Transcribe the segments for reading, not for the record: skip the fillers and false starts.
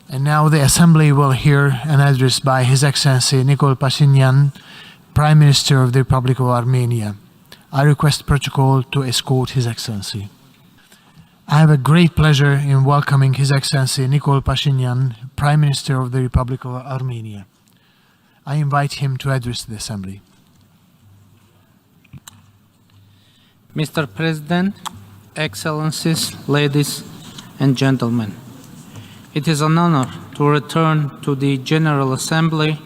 And now the Assembly will hear an address by His Excellency Nikol Pashinyan, Prime Minister of the Republic of Armenia. I request protocol to escort His Excellency. I have a great pleasure in welcoming His Excellency Nikol Pashinyan, Prime Minister of the Republic of Armenia. I invite him to address the Assembly. Mr. President, Excellencies, ladies and gentlemen, it is an honor to return to the General Assembly,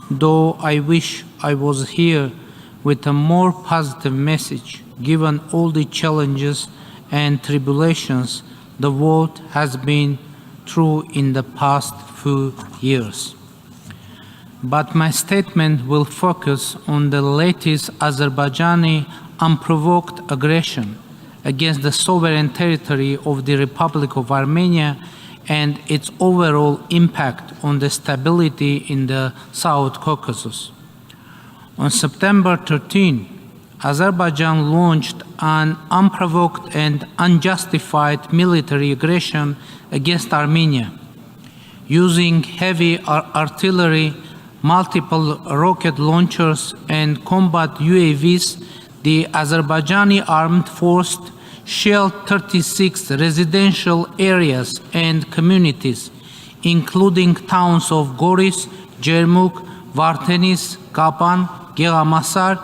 though I wish I was here with a more positive message, given all the challenges and tribulations the world has been through in the past few years. But my statement will focus on the latest Azerbaijani unprovoked aggression against the sovereign territory of the Republic of Armenia and its overall impact on the stability in the South Caucasus. On September 13, Azerbaijan launched an unprovoked and unjustified military aggression against Armenia, using heavy artillery, multiple rocket launchers, and combat UAVs. The Azerbaijani armed forces shelled 36 residential areas and communities, including towns of Goris, Jermuk, Vartenis, Kapan, Geramasar,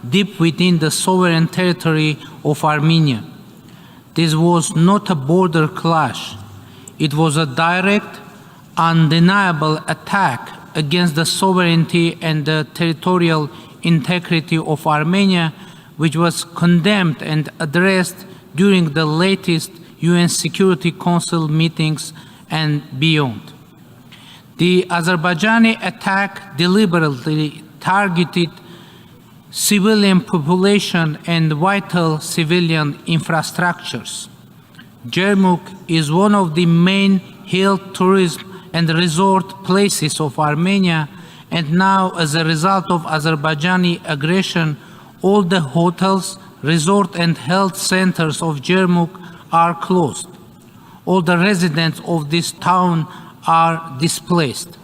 deep within the sovereign territory of Armenia. This was not a border clash. It was a direct, undeniable attack against the sovereignty and the territorial integrity of Armenia, which was condemned and addressed during the latest UN Security Council meetings and beyond. The Azerbaijani attack deliberately targeted civilian population and vital civilian infrastructures. Jermuk is one of the main health, tourism, and resort places of Armenia, and now, as a result of Azerbaijani aggression, all the hotels, resort, and health centers of Jermuk are closed. All the residents of this town are displaced.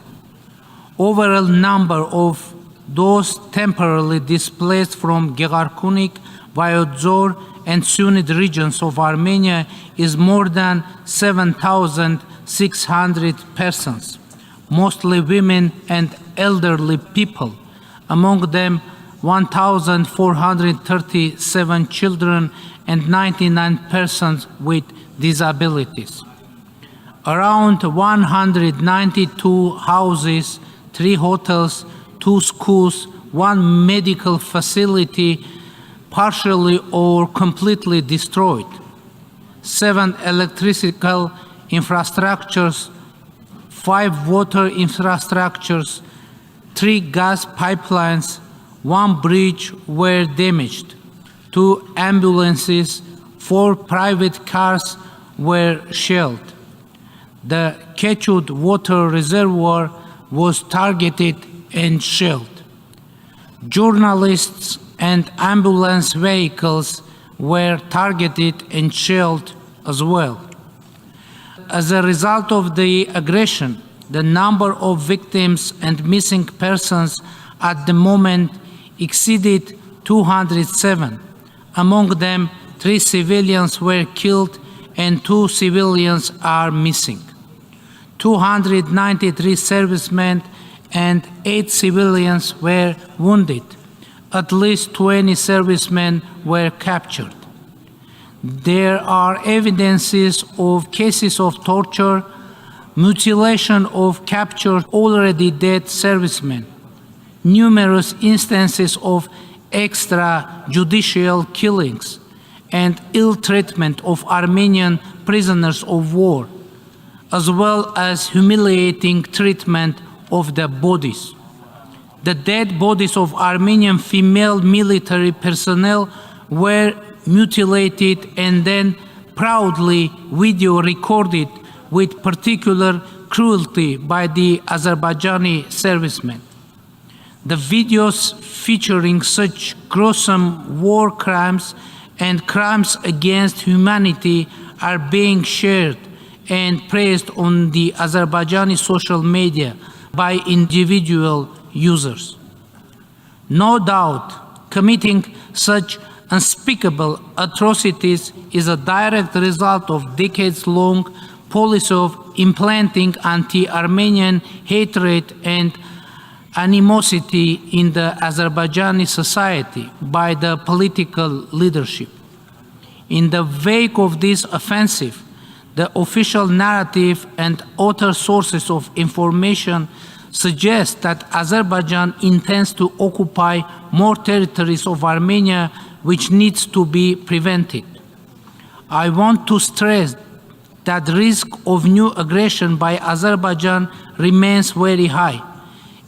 Overall number of those temporarily displaced from Gegarkunik, Vayadzor, and Sunit regions of Armenia is more than 7,600 persons, mostly women and elderly people, among them 1,437 children and 99 persons with disabilities. Around 192 houses, 3 hotels, 2 schools, 1 medical facility partially or completely destroyed, 7 electrical infrastructures, 5 water infrastructures, 3 gas pipelines, 1 bridge were damaged, 2 ambulances, 4 private cars were shelled. The Kechud water reservoir was targeted and shelled. Journalists and ambulance vehicles were targeted and shelled as well. As a result of the aggression, the number of victims and missing persons at the moment exceeded 207. Among them, 3 civilians were killed and 2 civilians are missing. 293 servicemen and 8 civilians were wounded. At least 20 servicemen were captured. There are evidences of cases of torture, mutilation of captured already dead servicemen, numerous instances of extrajudicial killings, and ill treatment of Armenian prisoners of war, as well as humiliating treatment of their bodies. The dead bodies of Armenian female military personnel were mutilated and then proudly video recorded with particular cruelty by the Azerbaijani servicemen. The videos featuring such gruesome war crimes and crimes against humanity are being shared and praised on the Azerbaijani social media by individual users. No doubt, committing such unspeakable atrocities is a direct result of decades-long policy of implanting anti-Armenian hatred and animosity in the Azerbaijani society by the political leadership. In the wake of this offensive, the official narrative and other sources of information suggest that Azerbaijan intends to occupy more territories of Armenia, which needs to be prevented. I want to stress that the risk of new aggression by Azerbaijan remains very high,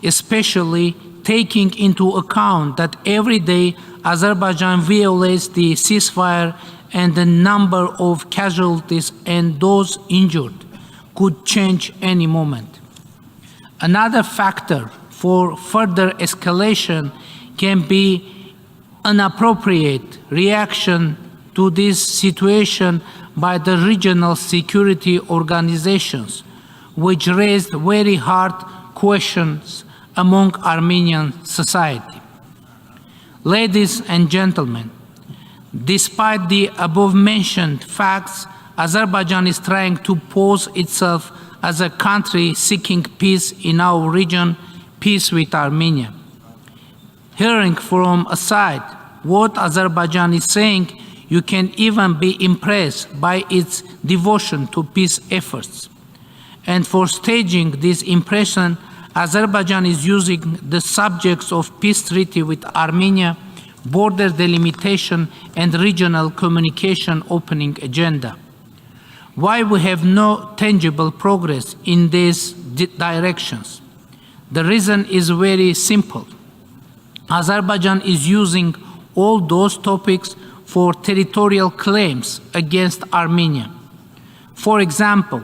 especially taking into account that every day Azerbaijan violates the ceasefire and the number of casualties and those injured could change any moment. Another factor for further escalation can be an appropriate reaction to this situation by the regional security organizations, which raised very hard questions among Armenian society. Ladies and gentlemen, despite the above-mentioned facts, Azerbaijan is trying to pose itself as a country seeking peace in our region, peace with Armenia. Hearing from a side what Azerbaijan is saying, you can even be impressed by its devotion to peace efforts. And for staging this impression, Azerbaijan is using the subjects of peace treaty with Armenia, border delimitation, and regional communication opening agenda. Why we have no tangible progress in these directions? The reason is very simple. Azerbaijan is using all those topics for territorial claims against Armenia. For example,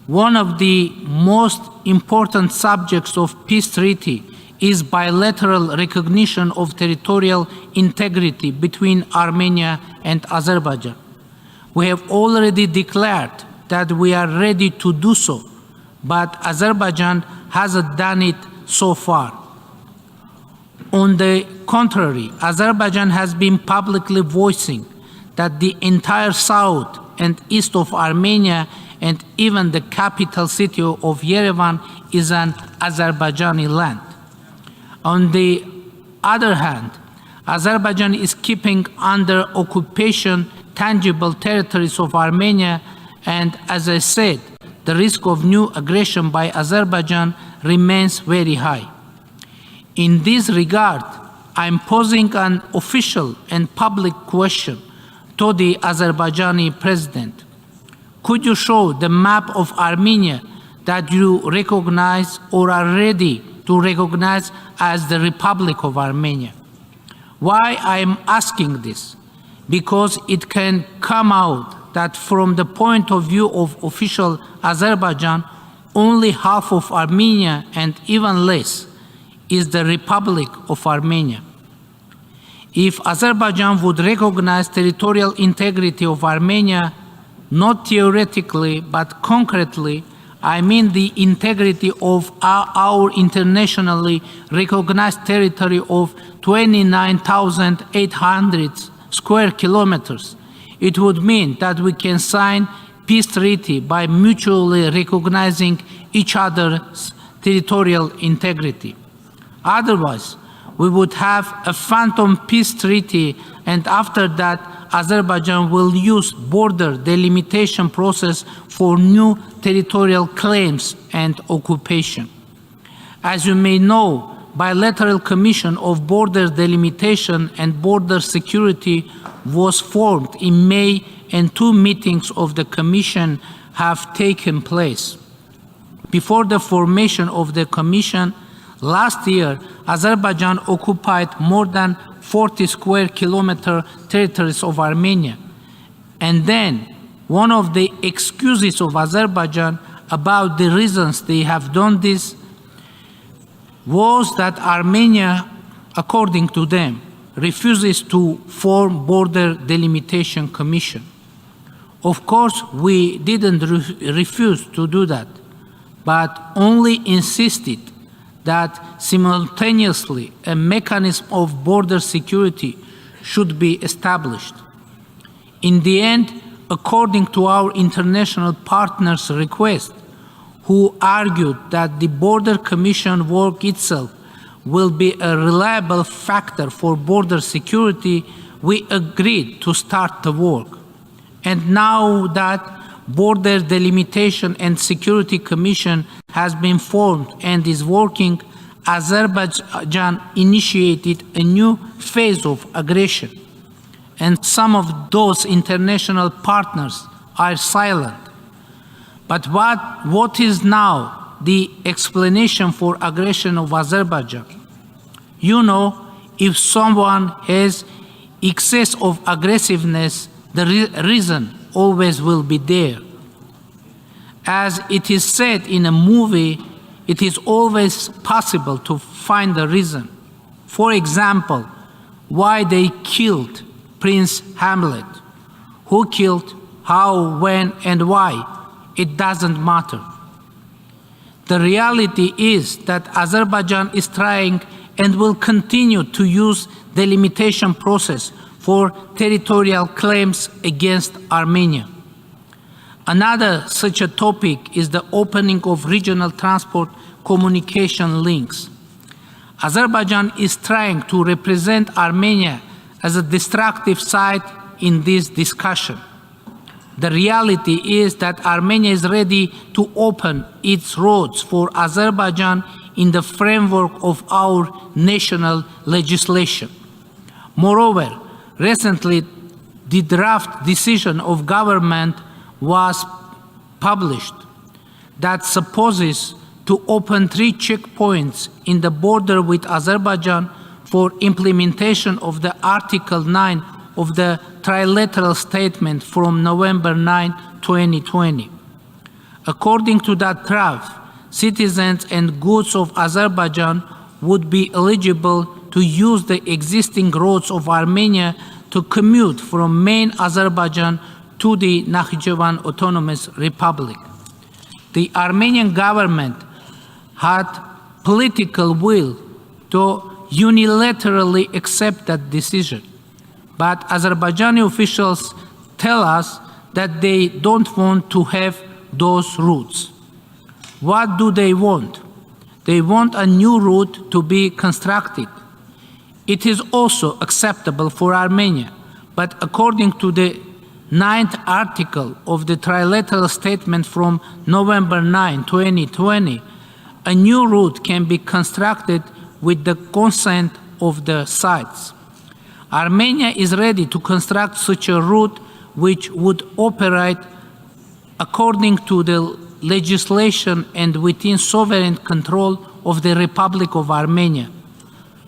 one of the most important subjects of peace treaty is bilateral recognition of territorial integrity between Armenia and Azerbaijan. We have already declared that we are ready to do so, but Azerbaijan hasn't done it so far. On the contrary, Azerbaijan has been publicly voicing that the entire south and east of Armenia and even the capital city of Yerevan is an Azerbaijani land. On the other hand, Azerbaijan is keeping under occupation tangible territories of Armenia, and as I said, the risk of new aggression by Azerbaijan remains very high. In this regard, I am posing an official and public question to the Azerbaijani president. Could you show the map of Armenia that you recognize or are ready to recognize as the Republic of Armenia? Why I am asking this? Because it can come out that from the point of view of official Azerbaijan, only half of Armenia and even less is the Republic of Armenia. If Azerbaijan would recognize territorial integrity of Armenia, not theoretically but concretely, I mean the integrity of our internationally recognized territory of 29,800 square kilometers, it would mean that we can sign peace treaty by mutually recognizing each other's territorial integrity. Otherwise, we would have a phantom peace treaty, and after that, Azerbaijan will use border delimitation process for new territorial claims and occupation. As you may know, bilateral commission of border delimitation and border security was formed in May, and 2 meetings of the commission have taken place. Before the formation of the commission, last year, Azerbaijan occupied more than 40 square kilometer territories of Armenia. And then, one of the excuses of Azerbaijan about the reasons they have done this was that Armenia, according to them, refuses to form border delimitation commission. Of course, we didn't refuse to do that, but only insisted that simultaneously a mechanism of border security should be established. In the end, according to our international partners' request, who argued that the Border Commission work itself will be a reliable factor for border security, we agreed to start the work. And now that Border Delimitation and Security Commission has been formed and is working, Azerbaijan initiated a new phase of aggression. And some of those international partners are silent. But what is now the explanation for aggression of Azerbaijan? You know, if someone has excess of aggressiveness, the reason always will be there. As it is said in a movie, it is always possible to find the reason. For example, why they killed Prince Hamlet. Who killed, how, when, and why? It doesn't matter. The reality is that Azerbaijan is trying and will continue to use the delimitation process for territorial claims against Armenia. Another such a topic is the opening of regional transport communication links. Azerbaijan is trying to represent Armenia as a destructive side in this discussion. The reality is that Armenia is ready to open its roads for Azerbaijan in the framework of our national legislation. Moreover, recently, the draft decision of government was published that supposes to open 3 checkpoints in the border with Azerbaijan for implementation of the Article 9 of the trilateral statement from November 9, 2020. According to that draft, citizens and goods of Azerbaijan would be eligible to use the existing roads of Armenia to commute from main Azerbaijan to the Nakhchivan Autonomous Republic. The Armenian government had political will to unilaterally accept that decision. But Azerbaijani officials tell us that they don't want to have those routes. What do they want? They want a new route to be constructed. It is also acceptable for Armenia, but according to the 9th article of the trilateral statement from November 9, 2020, a new route can be constructed with the consent of the sides. Armenia is ready to construct such a route which would operate according to the legislation and within sovereign control of the Republic of Armenia.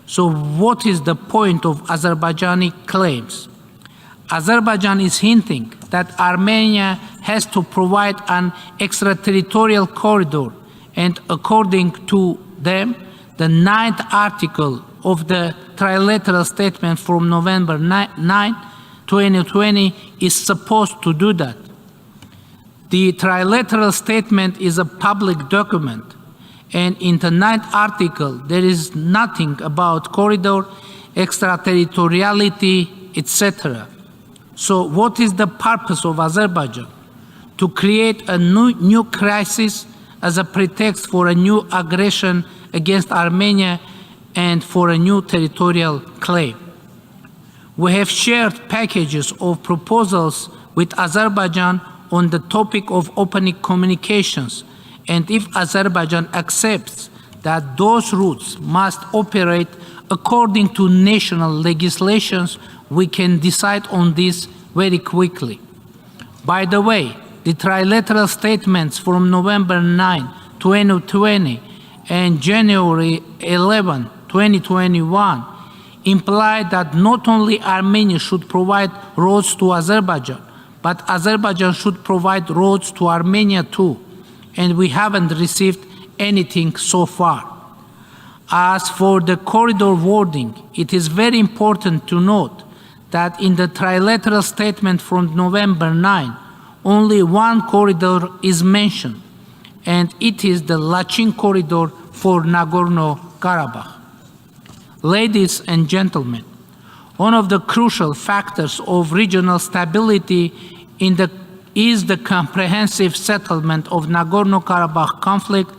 So what is the point of Azerbaijani claims? Azerbaijan is hinting that Armenia has to provide an extraterritorial corridor, and according to them, the 9th article of the trilateral statement from November 9, 2020 is supposed to do that. The trilateral statement is a public document, and in the 9th article, there is nothing about corridor, extraterritoriality, etc. So what is the purpose of Azerbaijan? To create a new crisis as a pretext for a new aggression against Armenia and for a new territorial claim. We have shared packages of proposals with Azerbaijan on the topic of opening communications, and if Azerbaijan accepts that those routes must operate according to national legislations, we can decide on this very quickly. By the way, the trilateral statements from November 9, 2020 and January 11, 2021 imply that not only Armenia should provide roads to Azerbaijan, but Azerbaijan should provide roads to Armenia too, and we haven't received anything so far. As for the corridor wording, it is very important to note that in the trilateral statement from November 9, only one corridor is mentioned, and it is the Lachin corridor for Nagorno-Karabakh. Ladies and gentlemen, one of the crucial factors of regional stability is the comprehensive settlement of Nagorno-Karabakh conflict,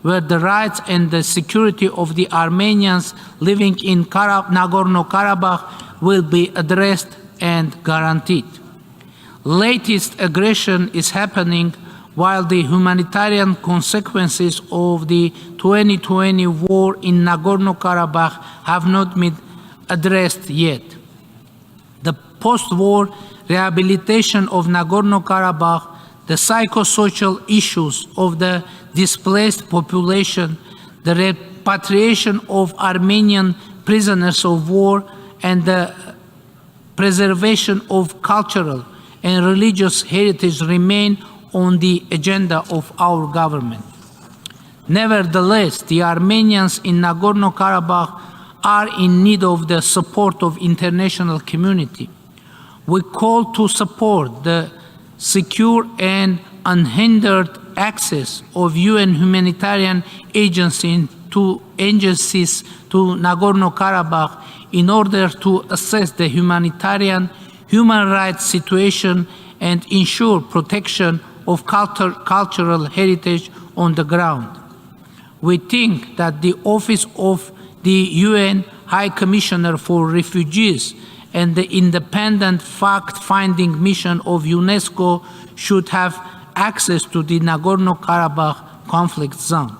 where the rights and the security of the Armenians living in Nagorno-Karabakh will be addressed and guaranteed. Latest aggression is happening while the humanitarian consequences of the 2020 war in Nagorno-Karabakh have not been addressed yet. The post-war rehabilitation of Nagorno-Karabakh, the psychosocial issues of the displaced population, the repatriation of Armenian prisoners of war, and the preservation of cultural and religious heritage remain on the agenda of our government. Nevertheless, the Armenians in Nagorno-Karabakh are in need of the support of international community. We call to support the secure and unhindered access of UN humanitarian agencies to Nagorno-Karabakh in order to assess the human rights situation and ensure protection of cultural heritage on the ground. We think that the Office of the UN High Commissioner for Refugees and the independent fact-finding mission of UNESCO should have access to the Nagorno-Karabakh conflict zone.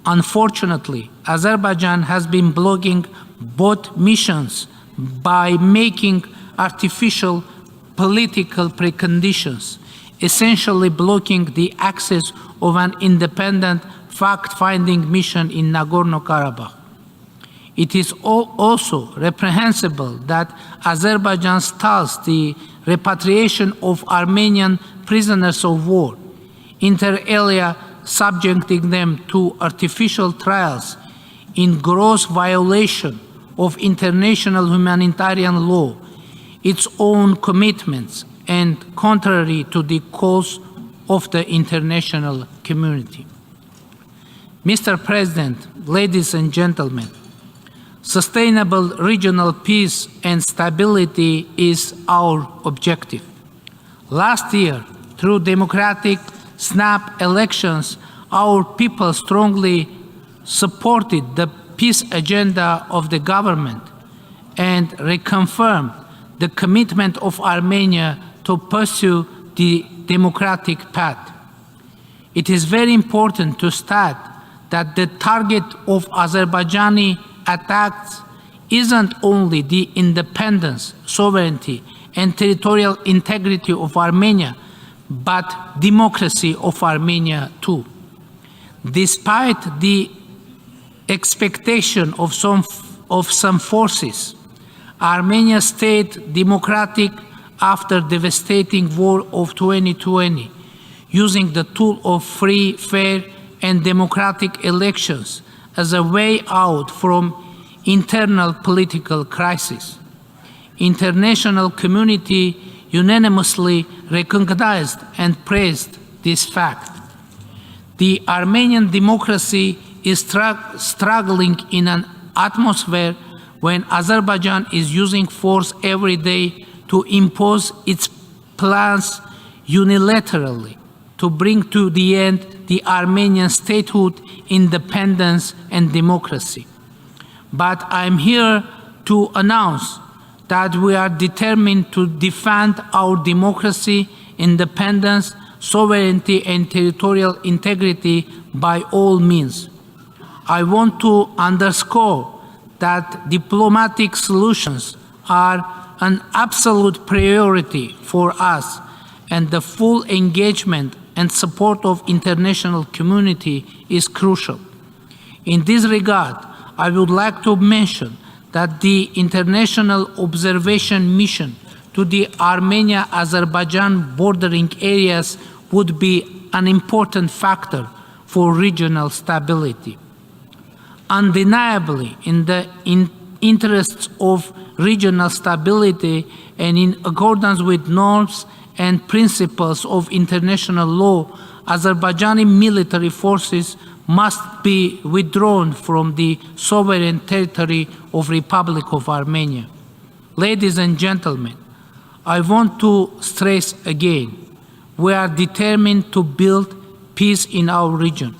Unfortunately, Azerbaijan has been blocking both missions by making artificial political preconditions, essentially blocking the access of an independent fact-finding mission in Nagorno-Karabakh. It is also reprehensible that Azerbaijan stalls the repatriation of Armenian prisoners of war, inter alia subjecting them to artificial trials in gross violation of international humanitarian law, its own commitments, and contrary to the calls of the international community. Mr. President, ladies and gentlemen, sustainable regional peace and stability is our objective. Last year, through democratic snap elections, our people strongly supported the peace agenda of the government and reconfirmed the commitment of Armenia to pursue the democratic path. It is very important to state that the target of Azerbaijani attacks isn't only the independence, sovereignty, and territorial integrity of Armenia, but democracy of Armenia too. Despite the expectation of some forces, Armenia stayed democratic after devastating war of 2020, using the tool of free, fair, and democratic elections as a way out from internal political crisis. International community unanimously recognized and praised this fact. The Armenian democracy is struggling in an atmosphere when Azerbaijan is using force every day to impose its plans unilaterally to bring to the end the Armenian statehood, independence, and democracy. But I'm here to announce that we are determined to defend our democracy, independence, sovereignty, and territorial integrity by all means. I want to underscore that diplomatic solutions are an absolute priority for us, and the full engagement and support of international community is crucial. In this regard, I would like to mention that the international observation mission to the Armenia-Azerbaijan bordering areas would be an important factor for regional stability. Undeniably, in the interests of regional stability and in accordance with norms and principles of international law, Azerbaijani military forces must be withdrawn from the sovereign territory of Republic of Armenia. Ladies and gentlemen, I want to stress again, we are determined to build peace in our region,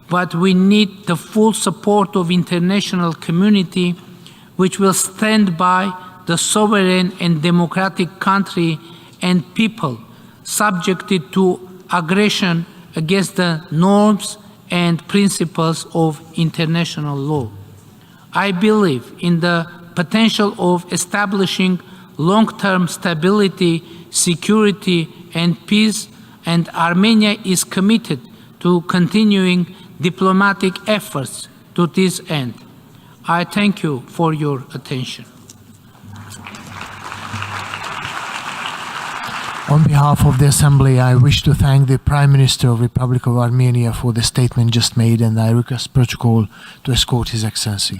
but we need the full support of international community, which will stand by the sovereign and democratic country and people subjected to aggression against the norms and principles of international law. I believe in the potential of establishing long-term stability, security, and peace, and Armenia is committed to continuing diplomatic efforts to this end. I thank you for your attention. On behalf of the Assembly, I wish to thank the Prime Minister of the Republic of Armenia for the statement just made, and I request protocol to escort His Excellency.